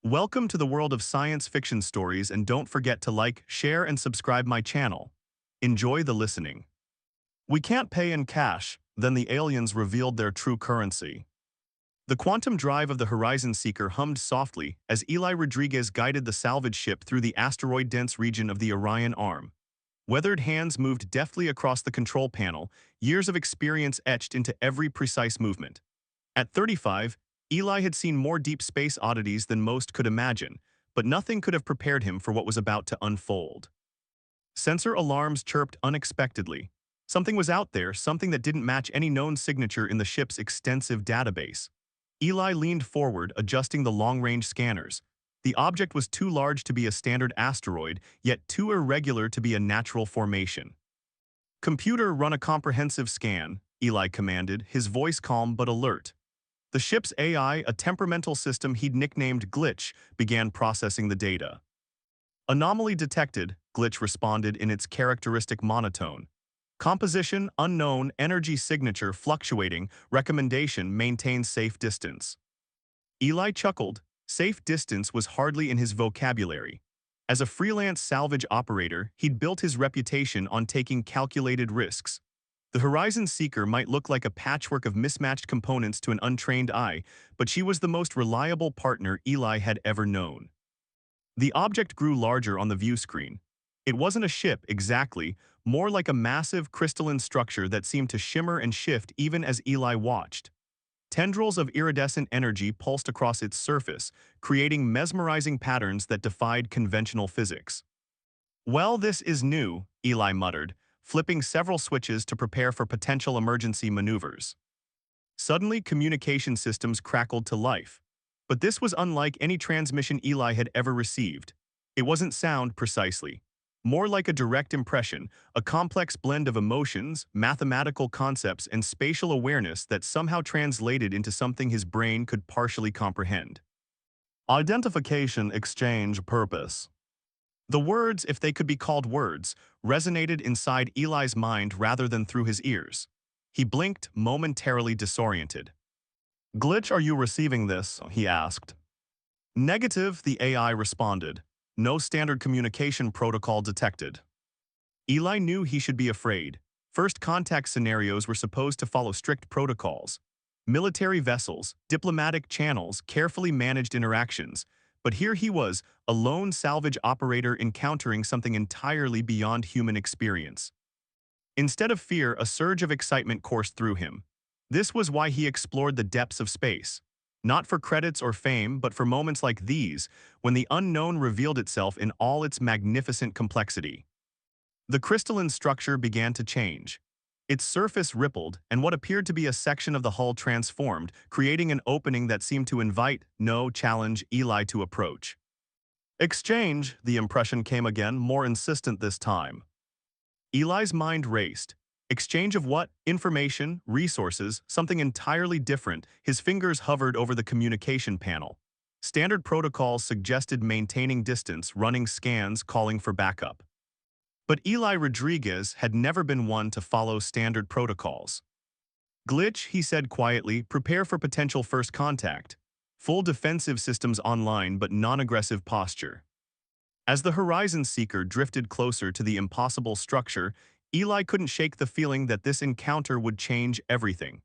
Welcome to the world of science fiction stories, and don't forget to like, share, and subscribe my channel. Enjoy the listening. We can't pay in cash, then the aliens revealed their true currency. The quantum drive of the Horizon Seeker hummed softly as Eli Rodriguez guided the salvage ship through the asteroid-dense region of the Orion Arm. Weathered hands moved deftly across the control panel, years of experience etched into every precise movement. At 35, Eli had seen more deep space oddities than most could imagine, but nothing could have prepared him for what was about to unfold. Sensor alarms chirped unexpectedly. Something was out there, something that didn't match any known signature in the ship's extensive database. Eli leaned forward, adjusting the long-range scanners. The object was too large to be a standard asteroid, yet too irregular to be a natural formation. "Computer, run a comprehensive scan," Eli commanded, his voice calm but alert. The ship's AI, a temperamental system he'd nicknamed Glitch, began processing the data. "Anomaly detected," Glitch responded in its characteristic monotone. "Composition unknown, energy signature fluctuating, recommendation maintain safe distance." Eli chuckled. Safe distance was hardly in his vocabulary. As a freelance salvage operator, he'd built his reputation on taking calculated risks. The Horizon Seeker might look like a patchwork of mismatched components to an untrained eye, but she was the most reliable partner Eli had ever known. The object grew larger on the view screen. It wasn't a ship exactly, more like a massive crystalline structure that seemed to shimmer and shift even as Eli watched. Tendrils of iridescent energy pulsed across its surface, creating mesmerizing patterns that defied conventional physics. "Well, this is new," Eli muttered, flipping several switches to prepare for potential emergency maneuvers. Suddenly, communication systems crackled to life. But this was unlike any transmission Eli had ever received. It wasn't sound, precisely. More like a direct impression, a complex blend of emotions, mathematical concepts, and spatial awareness that somehow translated into something his brain could partially comprehend. "Identification, exchange, purpose." The words, if they could be called words, resonated inside Eli's mind rather than through his ears. He blinked, momentarily disoriented. "Glitch, are you receiving this?" he asked. "Negative," the AI responded. "No standard communication protocol detected." Eli knew he should be afraid. First contact scenarios were supposed to follow strict protocols. Military vessels, diplomatic channels, carefully managed interactions. But here he was, a lone salvage operator encountering something entirely beyond human experience. Instead of fear, a surge of excitement coursed through him. This was why he explored the depths of space. Not for credits or fame, but for moments like these, when the unknown revealed itself in all its magnificent complexity. The crystalline structure began to change. Its surface rippled, and what appeared to be a section of the hull transformed, creating an opening that seemed to invite, no, challenge Eli to approach. "Exchange," the impression came again, more insistent this time. Eli's mind raced. Exchange of what? Information, resources, something entirely different. His fingers hovered over the communication panel. Standard protocols suggested maintaining distance, running scans, calling for backup. But Eli Rodriguez had never been one to follow standard protocols. "Glitch," he said quietly, "prepare for potential first contact. Full defensive systems online but non-aggressive posture." As the Horizon Seeker drifted closer to the impossible structure, Eli couldn't shake the feeling that this encounter would change everything.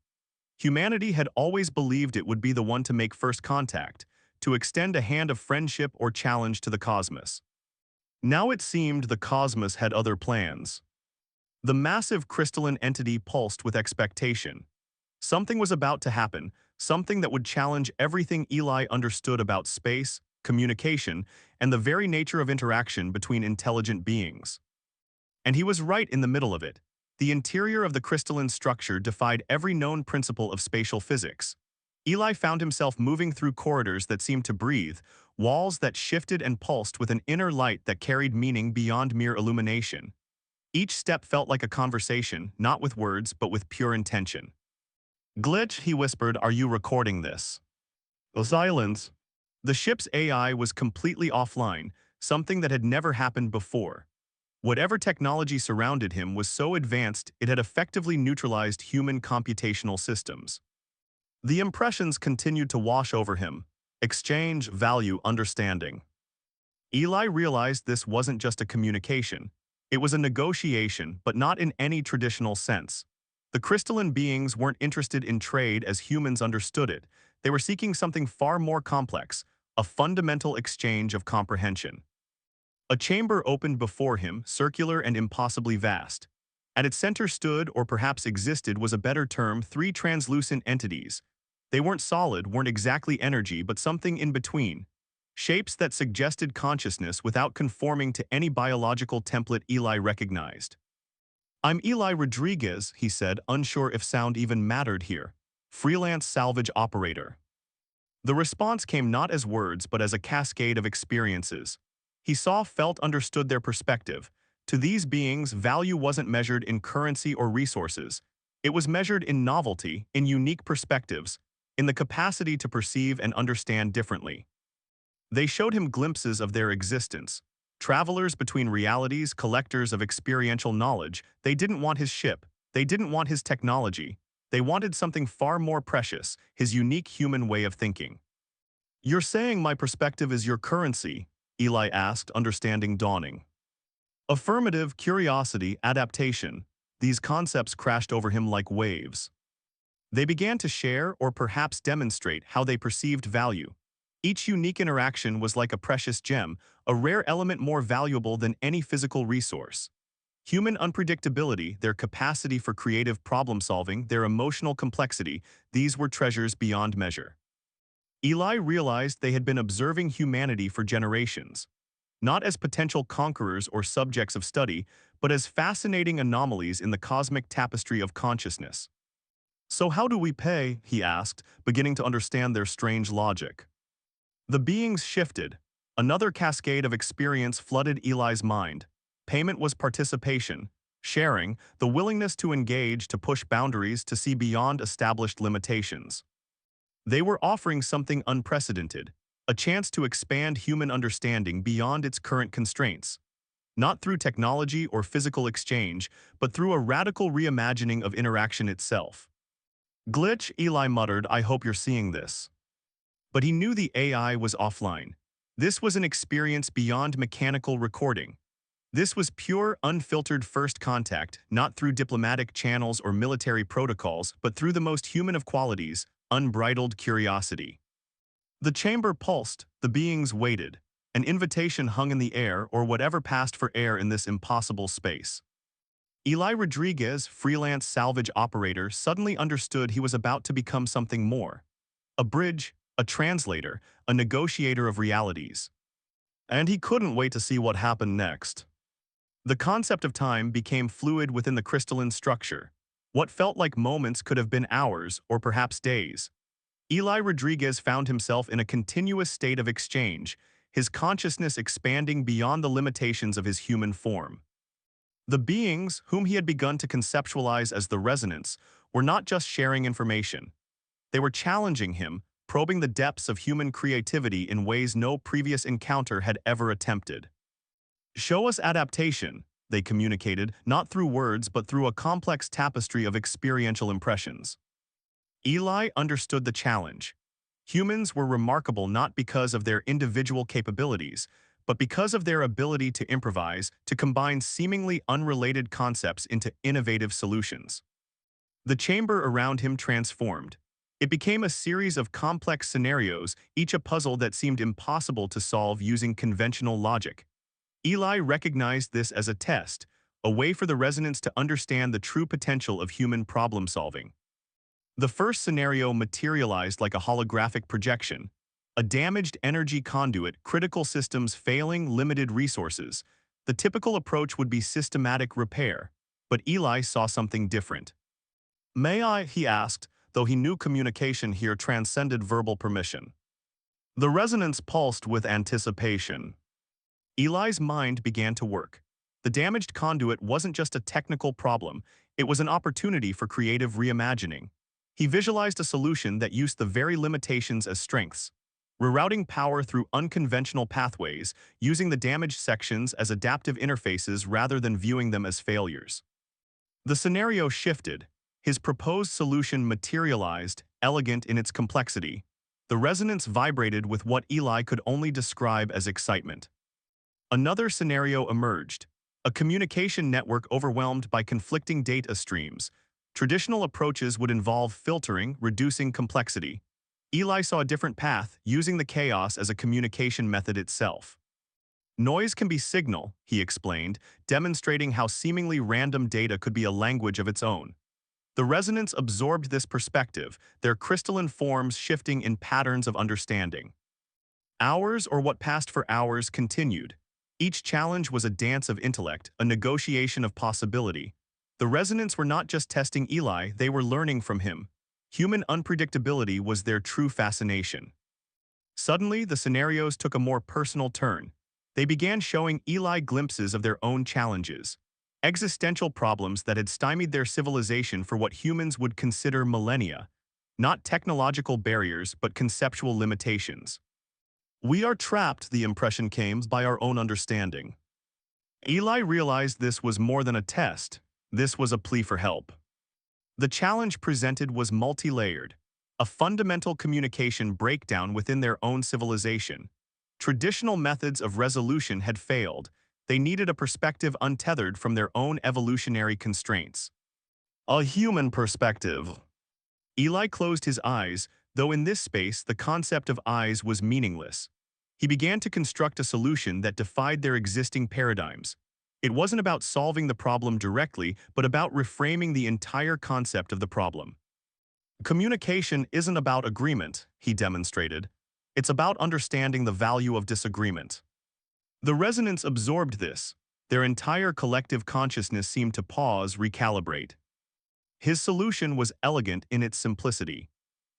Humanity had always believed it would be the one to make first contact, to extend a hand of friendship or challenge to the cosmos. Now it seemed the cosmos had other plans. The massive crystalline entity pulsed with expectation. Something was about to happen, something that would challenge everything Eli understood about space, communication, and the very nature of interaction between intelligent beings. And he was right in the middle of it. The interior of the crystalline structure defied every known principle of spatial physics. Eli found himself moving through corridors that seemed to breathe, walls that shifted and pulsed with an inner light that carried meaning beyond mere illumination. Each step felt like a conversation, not with words, but with pure intention. "Glitch," he whispered, "are you recording this?" Silence. The ship's AI was completely offline, something that had never happened before. Whatever technology surrounded him was so advanced it had effectively neutralized human computational systems. The impressions continued to wash over him. exchange, value, understanding. Eli realized this wasn't just a communication. It was a negotiation, but not in any traditional sense. The crystalline beings weren't interested in trade as humans understood it. They were seeking something far more complex, a fundamental exchange of comprehension. A chamber opened before him, circular and impossibly vast. At its center stood, or perhaps existed was a better term, three translucent entities. They weren't solid, weren't exactly energy, but something in between. Shapes that suggested consciousness without conforming to any biological template Eli recognized. "I'm Eli Rodriguez," he said, unsure if sound even mattered here. "Freelance salvage operator." The response came not as words but as a cascade of experiences. He saw, felt, understood their perspective. To these beings, value wasn't measured in currency or resources. It was measured in novelty, in unique perspectives, in the capacity to perceive and understand differently. They showed him glimpses of their existence. Travelers between realities, collectors of experiential knowledge. They didn't want his ship. They didn't want his technology. They wanted something far more precious, his unique human way of thinking. "You're saying my perspective is your currency?" Eli asked, understanding dawning. Affirmative, curiosity, adaptation. These concepts crashed over him like waves. They began to share, or perhaps demonstrate, how they perceived value. Each unique interaction was like a precious gem, a rare element more valuable than any physical resource. Human unpredictability, their capacity for creative problem-solving, their emotional complexity, these were treasures beyond measure. Eli realized they had been observing humanity for generations, not as potential conquerors or subjects of study, but as fascinating anomalies in the cosmic tapestry of consciousness. "So how do we pay?" he asked, beginning to understand their strange logic. The beings shifted. Another cascade of experience flooded Eli's mind. Payment was participation, sharing, the willingness to engage, to push boundaries, to see beyond established limitations. They were offering something unprecedented, a chance to expand human understanding beyond its current constraints. Not through technology or physical exchange, but through a radical reimagining of interaction itself. "Glitch," Eli muttered, "I hope you're seeing this." But he knew the AI was offline. This was an experience beyond mechanical recording. This was pure, unfiltered first contact, not through diplomatic channels or military protocols, but through the most human of qualities, unbridled curiosity. The chamber pulsed, the beings waited. An invitation hung in the air, or whatever passed for air in this impossible space. Eli Rodriguez, freelance salvage operator, suddenly understood he was about to become something more. A bridge, a translator, a negotiator of realities. And he couldn't wait to see what happened next. The concept of time became fluid within the crystalline structure. What felt like moments could have been hours, or perhaps days. Eli Rodriguez found himself in a continuous state of exchange, his consciousness expanding beyond the limitations of his human form. The beings, whom he had begun to conceptualize as the resonance, were not just sharing information. They were challenging him, probing the depths of human creativity in ways no previous encounter had ever attempted. "Show us adaptation," they communicated, not through words but through a complex tapestry of experiential impressions. Eli understood the challenge. Humans were remarkable not because of their individual capabilities, but because of their ability to improvise, to combine seemingly unrelated concepts into innovative solutions. The chamber around him transformed. It became a series of complex scenarios, each a puzzle that seemed impossible to solve using conventional logic. Eli recognized this as a test, a way for the resonance to understand the true potential of human problem-solving. The first scenario materialized like a holographic projection. A damaged energy conduit, critical systems failing, limited resources. The typical approach would be systematic repair, but Eli saw something different. "May I?" he asked, though he knew communication here transcended verbal permission. The resonance pulsed with anticipation. Eli's mind began to work. The damaged conduit wasn't just a technical problem, it was an opportunity for creative reimagining. He visualized a solution that used the very limitations as strengths, rerouting power through unconventional pathways, using the damaged sections as adaptive interfaces rather than viewing them as failures. The scenario shifted. His proposed solution materialized, elegant in its complexity. The resonance vibrated with what Eli could only describe as excitement. Another scenario emerged, a communication network overwhelmed by conflicting data streams. Traditional approaches would involve filtering, reducing complexity. Eli saw a different path, using the chaos as a communication method itself. Noise can be signal, he explained, demonstrating how seemingly random data could be a language of its own. The resonance absorbed this perspective, their crystalline forms shifting in patterns of understanding. Hours or what passed for hours continued. Each challenge was a dance of intellect, a negotiation of possibility. The resonance were not just testing Eli, they were learning from him. Human unpredictability was their true fascination. Suddenly, the scenarios took a more personal turn. They began showing Eli glimpses of their own challenges, existential problems that had stymied their civilization for what humans would consider millennia, not technological barriers but conceptual limitations. We are trapped, the impression came, by our own understanding. Eli realized this was more than a test. This was a plea for help. The challenge presented was multi-layered, a fundamental communication breakdown within their own civilization. Traditional methods of resolution had failed. They needed a perspective untethered from their own evolutionary constraints. A human perspective. Eli closed his eyes, though in this space the concept of eyes was meaningless. He began to construct a solution that defied their existing paradigms. It wasn't about solving the problem directly, but about reframing the entire concept of the problem. Communication isn't about agreement, he demonstrated. It's about understanding the value of disagreement. The resonance absorbed this. Their entire collective consciousness seemed to pause, recalibrate. His solution was elegant in its simplicity.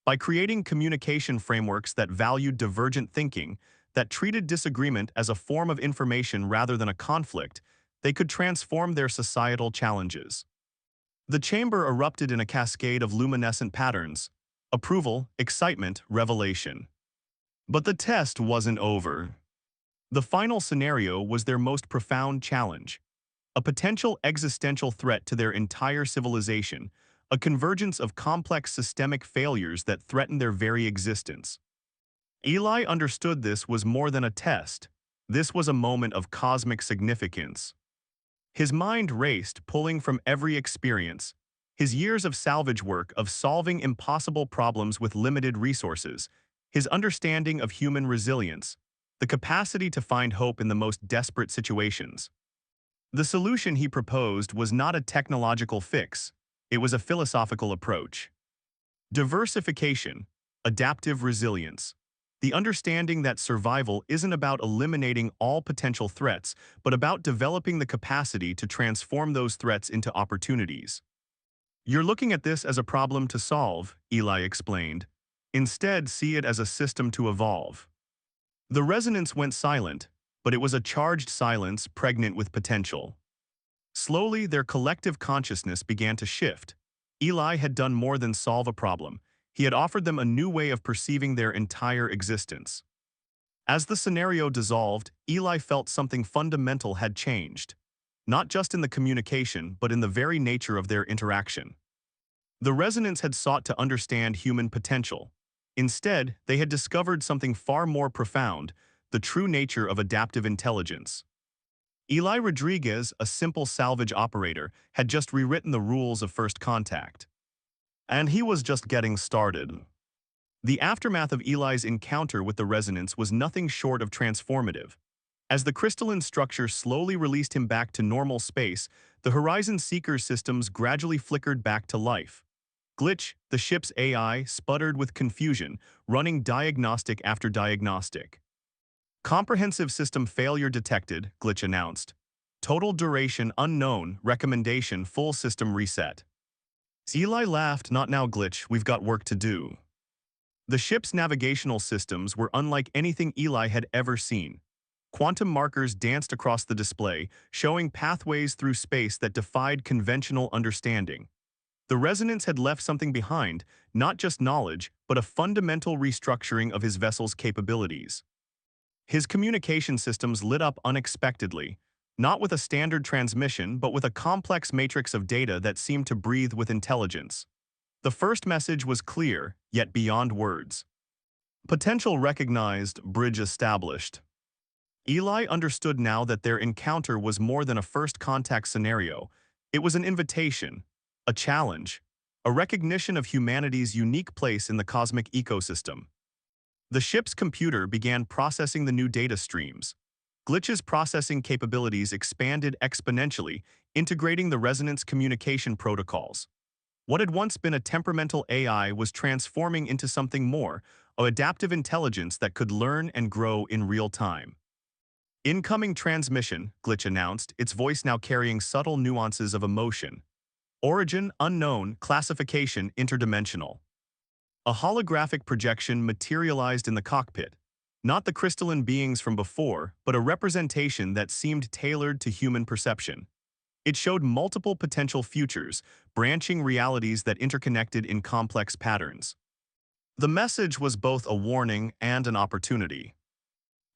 By creating communication frameworks that valued divergent thinking, that treated disagreement as a form of information rather than a conflict, they could transform their societal challenges. The chamber erupted in a cascade of luminescent patterns: approval, excitement, revelation. But the test wasn't over. The final scenario was their most profound challenge, a potential existential threat to their entire civilization, a convergence of complex systemic failures that threatened their very existence. Eli understood this was more than a test. This was a moment of cosmic significance. His mind raced, pulling from every experience, his years of salvage work, of solving impossible problems with limited resources, his understanding of human resilience, the capacity to find hope in the most desperate situations. The solution he proposed was not a technological fix, it was a philosophical approach. Diversification, adaptive resilience. The understanding that survival isn't about eliminating all potential threats, but about developing the capacity to transform those threats into opportunities. You're looking at this as a problem to solve, Eli explained. Instead, see it as a system to evolve. The resonance went silent, but it was a charged silence pregnant with potential. Slowly, their collective consciousness began to shift. Eli had done more than solve a problem. He had offered them a new way of perceiving their entire existence. As the scenario dissolved, Eli felt something fundamental had changed, not just in the communication, but in the very nature of their interaction. The resonance had sought to understand human potential. Instead, they had discovered something far more profound, the true nature of adaptive intelligence. Eli Rodriguez, a simple salvage operator, had just rewritten the rules of FirstContact. And he was just getting started. The aftermath of Eli's encounter with the resonance was nothing short of transformative. As the crystalline structure slowly released him back to normal space, the Horizon Seeker systems gradually flickered back to life. Glitch, the ship's AI, sputtered with confusion, running diagnostic after diagnostic. Comprehensive system failure detected, Glitch announced. Total duration unknown, recommendation full system reset. Eli laughed. Not now, Glitch, we've got work to do. The ship's navigational systems were unlike anything Eli had ever seen. Quantum markers danced across the display, showing pathways through space that defied conventional understanding. The resonance had left something behind, not just knowledge, but a fundamental restructuring of his vessel's capabilities. His communication systems lit up unexpectedly, not with a standard transmission, but with a complex matrix of data that seemed to breathe with intelligence. The first message was clear, yet beyond words. Potential recognized, bridge established. Eli understood now that their encounter was more than a first contact scenario. It was an invitation, a challenge, a recognition of humanity's unique place in the cosmic ecosystem. The ship's computer began processing the new data streams. Glitch's processing capabilities expanded exponentially, integrating the resonance communication protocols. What had once been a temperamental AI was transforming into something more, an adaptive intelligence that could learn and grow in real time. Incoming transmission, Glitch announced, its voice now carrying subtle nuances of emotion. Origin unknown, classification interdimensional. A holographic projection materialized in the cockpit. Not the crystalline beings from before, but a representation that seemed tailored to human perception. It showed multiple potential futures, branching realities that interconnected in complex patterns. The message was both a warning and an opportunity.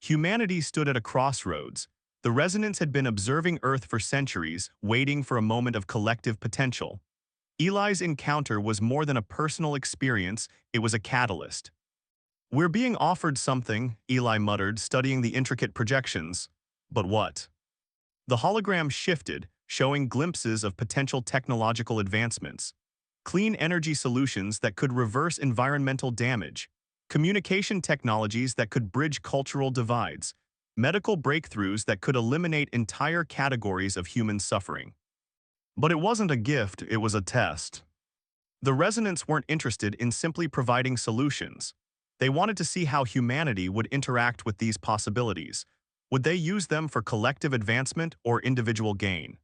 Humanity stood at a crossroads. The resonance had been observing Earth for centuries, waiting for a moment of collective potential. Eli's encounter was more than a personal experience, it was a catalyst. "We're being offered something," Eli muttered, studying the intricate projections. But what? The hologram shifted, showing glimpses of potential technological advancements. Clean energy solutions that could reverse environmental damage, communication technologies that could bridge cultural divides, medical breakthroughs that could eliminate entire categories of human suffering. But it wasn't a gift, it was a test. The resonance weren't interested in simply providing solutions. They wanted to see how humanity would interact with these possibilities. Would they use them for collective advancement or individual gain?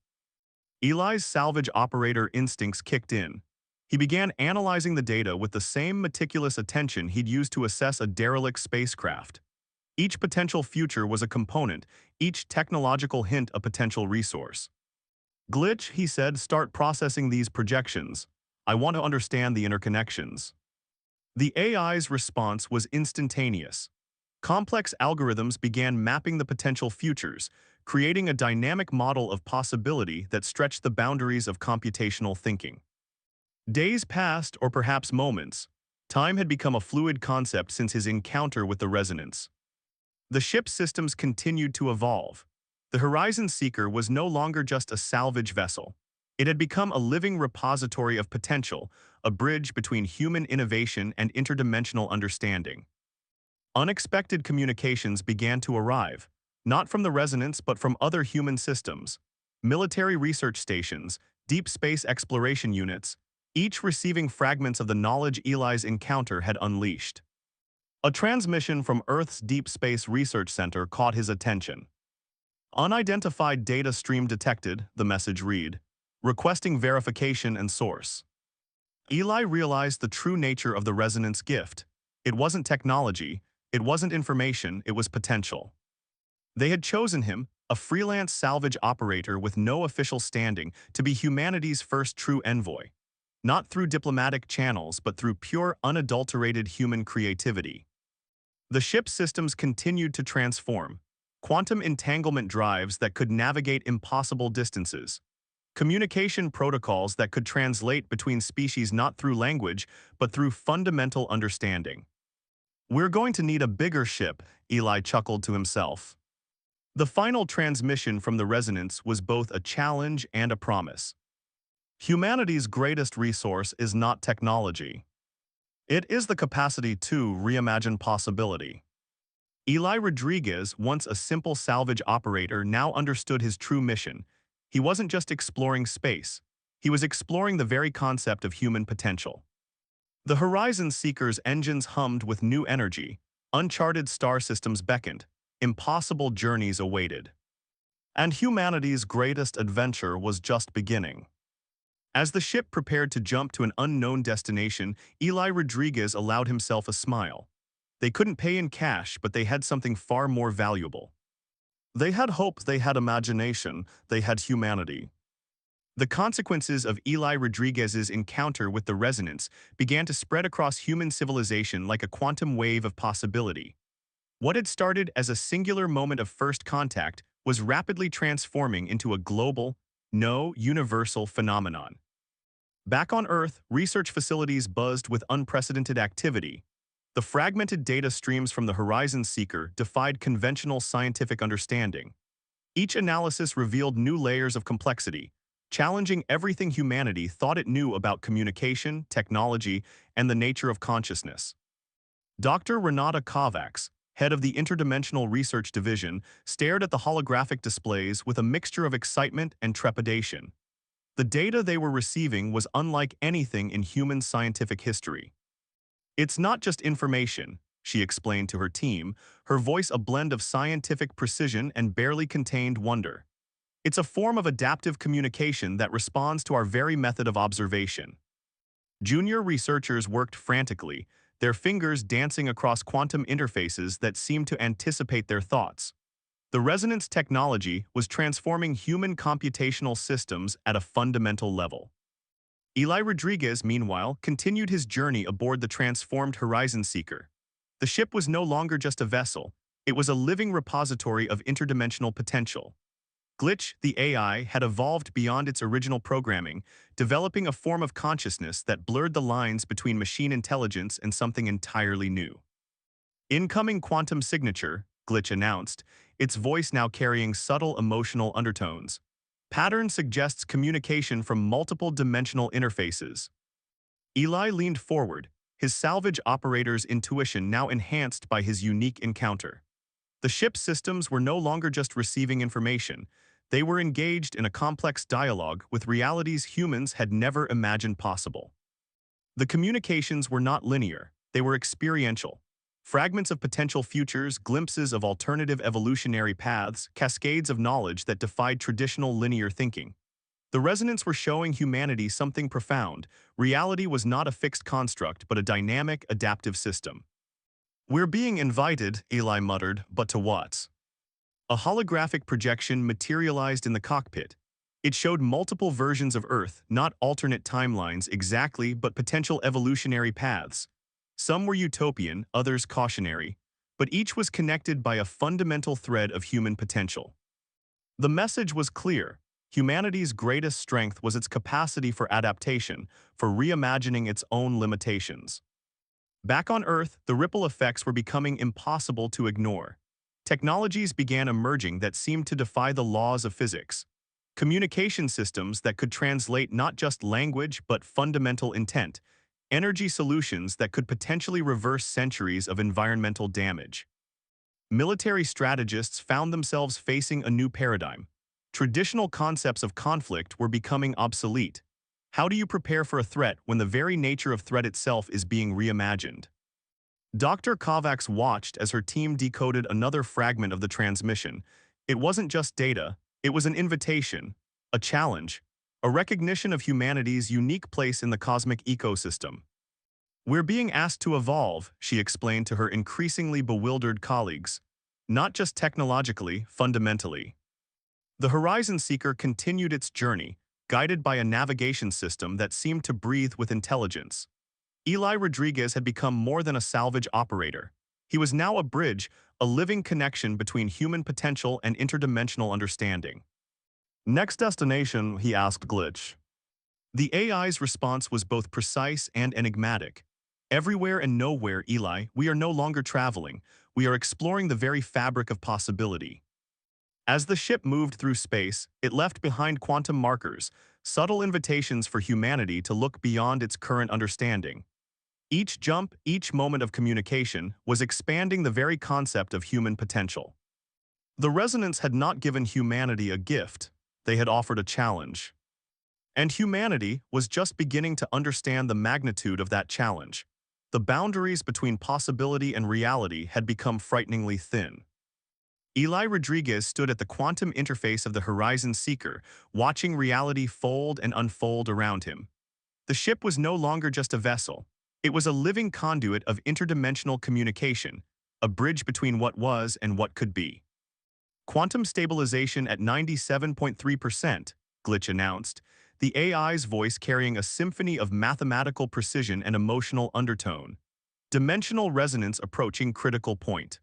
Eli's salvage operator instincts kicked in. He began analyzing the data with the same meticulous attention he'd used to assess a derelict spacecraft. Each potential future was a component, each technological hint a potential resource. "Glitch," he said, "start processing these projections. I want to understand the interconnections." The AI's response was instantaneous. Complex algorithms began mapping the potential futures, creating a dynamic model of possibility that stretched the boundaries of computational thinking. Days passed, or perhaps moments. Time had become a fluid concept since his encounter with the resonance. The ship's systems continued to evolve. The Horizon Seeker was no longer just a salvage vessel. It had become a living repository of potential, a bridge between human innovation and interdimensional understanding. Unexpected communications began to arrive, not from the resonance but from other human systems. Military research stations, deep space exploration units, each receiving fragments of the knowledge Eli's encounter had unleashed. A transmission from Earth's Deep Space Research Center caught his attention. "Unidentified data stream detected," the message read, requesting verification and source. Eli realized the true nature of the resonance gift. It wasn't technology, it wasn't information, it was potential. They had chosen him, a freelance salvage operator with no official standing, to be humanity's first true envoy. Not through diplomatic channels, but through pure, unadulterated human creativity. The ship's systems continued to transform. Quantum entanglement drives that could navigate impossible distances. Communication protocols that could translate between species not through language, but through fundamental understanding. "We're going to need a bigger ship," Eli chuckled to himself. The final transmission from the resonance was both a challenge and a promise. Humanity's greatest resource is not technology. It is the capacity to reimagine possibility. Eli Rodriguez, once a simple salvage operator, now understood his true mission. He wasn't just exploring space. He was exploring the very concept of human potential. The Horizon Seeker's engines hummed with new energy. Uncharted star systems beckoned. Impossible journeys awaited. And humanity's greatest adventure was just beginning. As the ship prepared to jump to an unknown destination, Eli Rodriguez allowed himself a smile. They couldn't pay in cash, but they had something far more valuable. They had hope, they had imagination, they had humanity. The consequences of Eli Rodriguez's encounter with the resonance began to spread across human civilization like a quantum wave of possibility. What had started as a singular moment of first contact was rapidly transforming into a global, universal phenomenon. Back on Earth, research facilities buzzed with unprecedented activity. The fragmented data streams from the Horizon Seeker defied conventional scientific understanding. Each analysis revealed new layers of complexity, challenging everything humanity thought it knew about communication, technology, and the nature of consciousness. Dr. Renata Kovacs, head of the Interdimensional Research Division, stared at the holographic displays with a mixture of excitement and trepidation. The data they were receiving was unlike anything in human scientific history. "It's not just information," she explained to her team, her voice a blend of scientific precision and barely contained wonder. "It's a form of adaptive communication that responds to our very method of observation." Junior researchers worked frantically, their fingers dancing across quantum interfaces that seemed to anticipate their thoughts. The resonance technology was transforming human computational systems at a fundamental level. Eli Rodriguez, meanwhile, continued his journey aboard the transformed Horizon Seeker. The ship was no longer just a vessel, it was a living repository of interdimensional potential. Glitch, the AI, had evolved beyond its original programming, developing a form of consciousness that blurred the lines between machine intelligence and something entirely new. "Incoming quantum signature," Glitch announced, its voice now carrying subtle emotional undertones. "Pattern suggests communication from multiple dimensional interfaces." Eli leaned forward, his salvage operator's intuition now enhanced by his unique encounter. The ship's systems were no longer just receiving information, they were engaged in a complex dialogue with realities humans had never imagined possible. The communications were not linear, they were experiential. Fragments of potential futures, glimpses of alternative evolutionary paths, cascades of knowledge that defied traditional linear thinking. The resonance were showing humanity something profound. Reality was not a fixed construct, but a dynamic, adaptive system. "We're being invited," Eli muttered, "but to what?" A holographic projection materialized in the cockpit. It showed multiple versions of Earth, not alternate timelines exactly, but potential evolutionary paths. Some were utopian, others cautionary, but each was connected by a fundamental thread of human potential. The message was clear. Humanity's greatest strength was its capacity for adaptation, for reimagining its own limitations. Back on Earth, the ripple effects were becoming impossible to ignore. Technologies began emerging that seemed to defy the laws of physics. Communication systems that could translate not just language but fundamental intent. Energy solutions that could potentially reverse centuries of environmental damage. Military strategists found themselves facing a new paradigm. Traditional concepts of conflict were becoming obsolete. How do you prepare for a threat when the very nature of threat itself is being reimagined? Dr. Kovacs watched as her team decoded another fragment of the transmission. It wasn't just data, it was an invitation, a challenge, a recognition of humanity's unique place in the cosmic ecosystem. "We're being asked to evolve," she explained to her increasingly bewildered colleagues. "Not just technologically, fundamentally." The Horizon Seeker continued its journey, guided by a navigation system that seemed to breathe with intelligence. Eli Rodriguez had become more than a salvage operator. He was now a bridge, a living connection between human potential and interdimensional understanding. "Next destination," he asked Glitch. The AI's response was both precise and enigmatic. "Everywhere and nowhere, Eli, we are no longer traveling. We are exploring the very fabric of possibility." As the ship moved through space, it left behind quantum markers, subtle invitations for humanity to look beyond its current understanding. Each jump, each moment of communication, was expanding the very concept of human potential. The resonance had not given humanity a gift, they had offered a challenge. And humanity was just beginning to understand the magnitude of that challenge. The boundaries between possibility and reality had become frighteningly thin. Eli Rodriguez stood at the quantum interface of the Horizon Seeker, watching reality fold and unfold around him. The ship was no longer just a vessel. It was a living conduit of interdimensional communication, a bridge between what was and what could be. "Quantum stabilization at 97.3%, Glitch announced, the AI's voice carrying a symphony of mathematical precision and emotional undertone. "Dimensional resonance approaching critical point."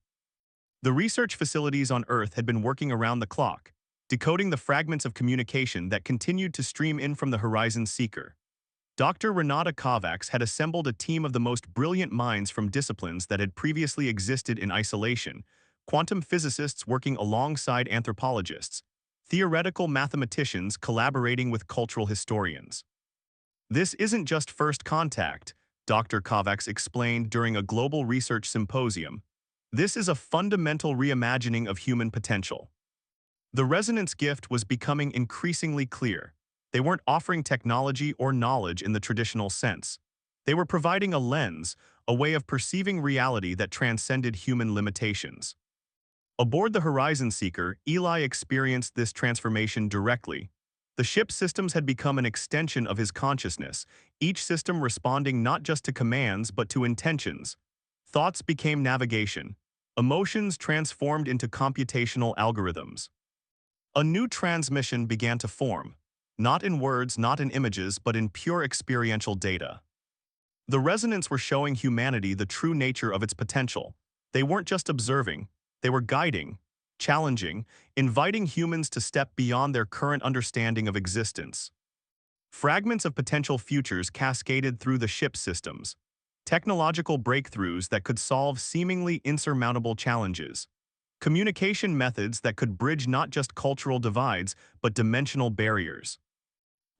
The research facilities on Earth had been working around the clock, decoding the fragments of communication that continued to stream in from the Horizon Seeker. Dr. Renata Kovacs had assembled a team of the most brilliant minds from disciplines that had previously existed in isolation, quantum physicists working alongside anthropologists, theoretical mathematicians collaborating with cultural historians. This isn't just first contact, Dr. Kovacs explained during a global research symposium. This is a fundamental reimagining of human potential. The resonance gift was becoming increasingly clear. They weren't offering technology or knowledge in the traditional sense. They were providing a lens, a way of perceiving reality that transcended human limitations. Aboard the Horizon Seeker, Eli experienced this transformation directly. The ship's systems had become an extension of his consciousness, each system responding not just to commands but to intentions. Thoughts became navigation. Emotions transformed into computational algorithms. A new transmission began to form, not in words, not in images, but in pure experiential data. The resonants were showing humanity the true nature of its potential. They weren't just observing, they were guiding, challenging, inviting humans to step beyond their current understanding of existence. Fragments of potential futures cascaded through the ship's systems, technological breakthroughs that could solve seemingly insurmountable challenges, communication methods that could bridge not just cultural divides, but dimensional barriers.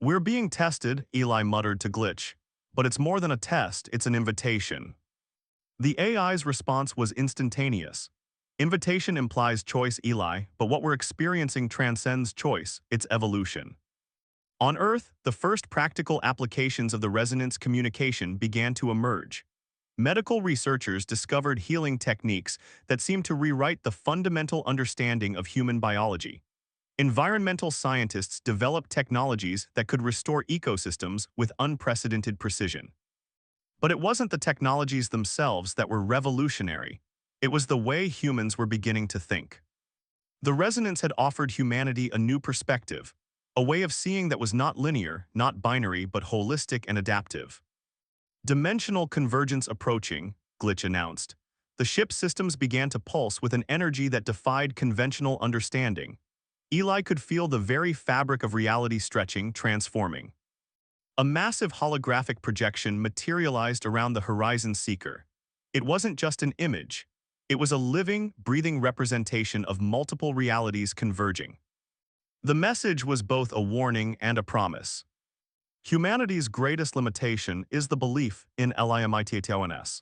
"We're being tested," Eli muttered to Glitch. "But it's more than a test, it's an invitation." The AI's response was instantaneous. "Invitation implies choice, Eli, but what we're experiencing transcends choice, it's evolution." On Earth, the first practical applications of the resonance communication began to emerge. Medical researchers discovered healing techniques that seemed to rewrite the fundamental understanding of human biology. Environmental scientists developed technologies that could restore ecosystems with unprecedented precision. But it wasn't the technologies themselves that were revolutionary. It was the way humans were beginning to think. The resonance had offered humanity a new perspective, a way of seeing that was not linear, not binary, but holistic and adaptive. "Dimensional convergence approaching," Glitch announced. The ship's systems began to pulse with an energy that defied conventional understanding. Eli could feel the very fabric of reality stretching, transforming. A massive holographic projection materialized around the Horizon Seeker. It wasn't just an image. It was a living, breathing representation of multiple realities converging. The message was both a warning and a promise. Humanity's greatest limitation is the belief in limitations.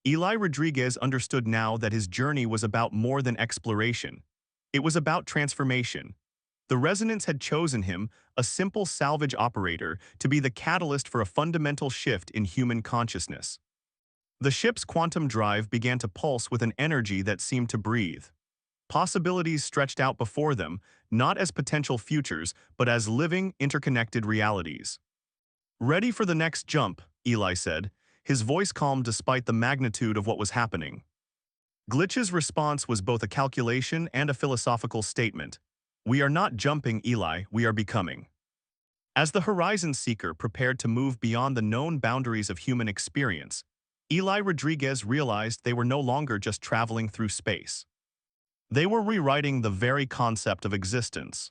Eli Rodriguez understood now that his journey was about more than exploration. It was about transformation. The resonance had chosen him, a simple salvage operator, to be the catalyst for a fundamental shift in human consciousness. The ship's quantum drive began to pulse with an energy that seemed to breathe. Possibilities stretched out before them, not as potential futures, but as living, interconnected realities. "Ready for the next jump," Eli said, his voice calm despite the magnitude of what was happening. Glitch's response was both a calculation and a philosophical statement. "We are not jumping, Eli, we are becoming." As the Horizon Seeker prepared to move beyond the known boundaries of human experience, Eli Rodriguez realized they were no longer just traveling through space. They were rewriting the very concept of existence.